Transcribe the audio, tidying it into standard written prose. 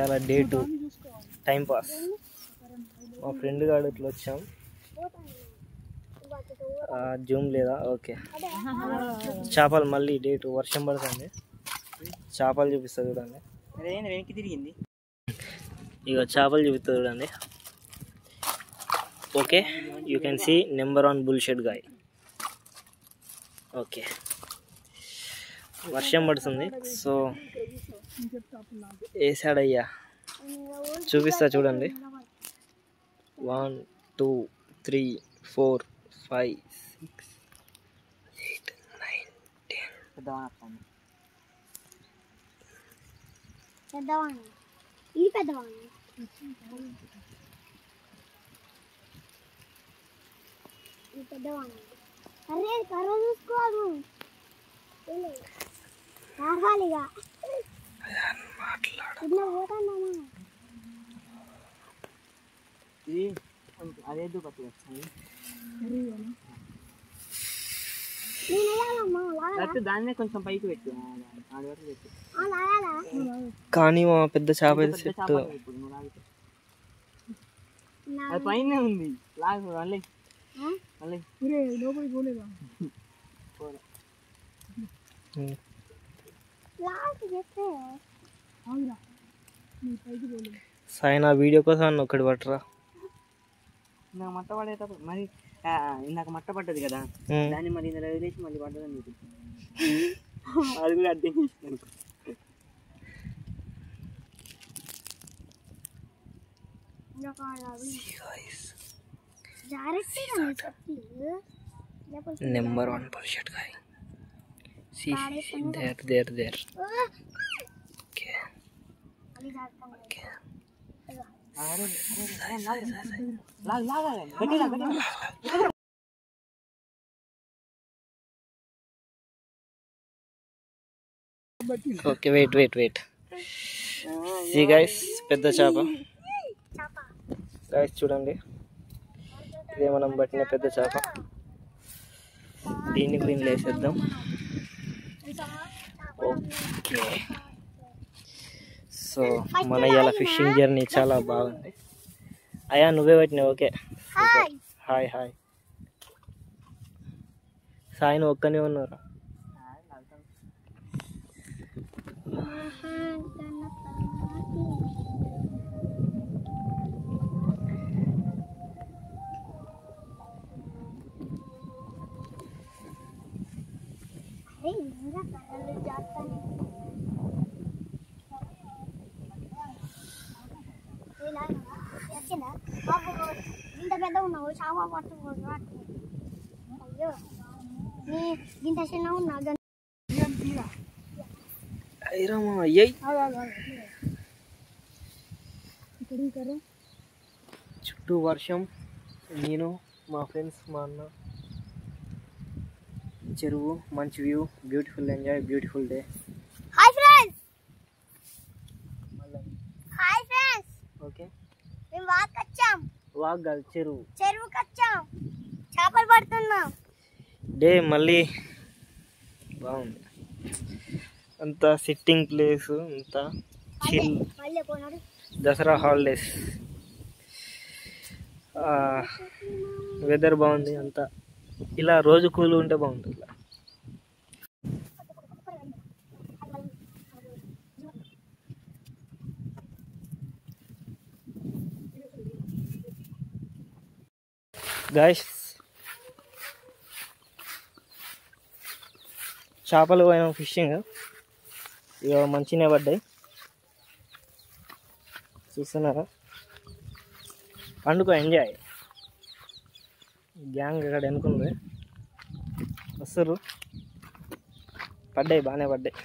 చాలా day 2 time pass. మా friend గాడు ఇట్లా వచ్చాం. జూమ్ లేదా? ఓకే. చేపలు మళ్ళీ డే 2 వర్షం పడుతుంది. చేపలు చూపిస్తుంది చూడండి. వెనక్కి తిరిగింది. ఇక చేపలు చూపిస్తుంది చూడండి. Okay, you can see number 1 bullshit guy. Okay, వర్షం పడుతుంది. సో వేసాడయ్యా, చూపిస్తా చూడండి. 1 2 3 4 5 6 8 9 10. అరే కర్ర చూసుకోదు రావాలిగా ఇట్లా పోతాను ఇది అదేదో పట్టు వస్తుంది. దాన్నే కొంచెం పైకి పెట్టు. కానీ మా పెద్ద చేప సెట్ అది పైన ఉంది. లాగు మళ్ళీ సాయి నా వీడియో కోసం అన్న ఒకటి పట్టరా. నాకు మట్ట పడేటప్పుడు మరి నాకు మట్ట పడ్డది కదా, దాన్ని మరి ఇందులో వదిలేసి మళ్ళీ పడ్డదని మీకు అది కూడా అర్థం చేసినాను. Number 1 bullshit guy. See, there. Okay. Okay. Okay, wait. See guys, పెద్ద చేప. Guys చూడండి, ఇదే మనం పట్టిన పెద్ద చేప. దీన్ని గ్రీన్ వేసేద్దాం. ఓకే, సో మన ఇవాళ ఫిషింగ్ జర్నీ చాలా బాగుంది. అయ్యా నువ్వే పట్టినావు. Okay, hi. సాయి నువ్వు ఒక్కనే ఉన్నారా? ఇంత పెద్ద ఉన్నావు చాప పట్టుకోదు. అయ్యో ఇంత చిన్న ఉన్నా చుట్టూ వర్షం, నేను మా ఫ్రెండ్స్, మా అన్న, చెరువు, మంచి view, beautiful enjoy, beautiful day. Hi friends. Okay, మేము వాక్ కాదు చెరువుకి వచ్చాం, చేపలు పడుతున్నాం. డే మళ్ళీ బాగుంది. అంతా సిట్టింగ్ ప్లేస్, అంతా చిల్. దసరా హాలిడేస్, వెదర్ బాగుంది. అంతా ఇలా రోజు కూల్ ఉంటే బాగుంటుంది. గాయ్స్ చేపలు పోయిన ఫిషింగ్ ఇక మంచిగానే పడ్డాయి. చూస్తున్నారా? పండుగ ఎంజాయ్. గ్యాంగ్ ఇక్కడ ఎన్నుకుంది, వస్తారు. పడ్డాయి, బాగానే పడ్డాయి.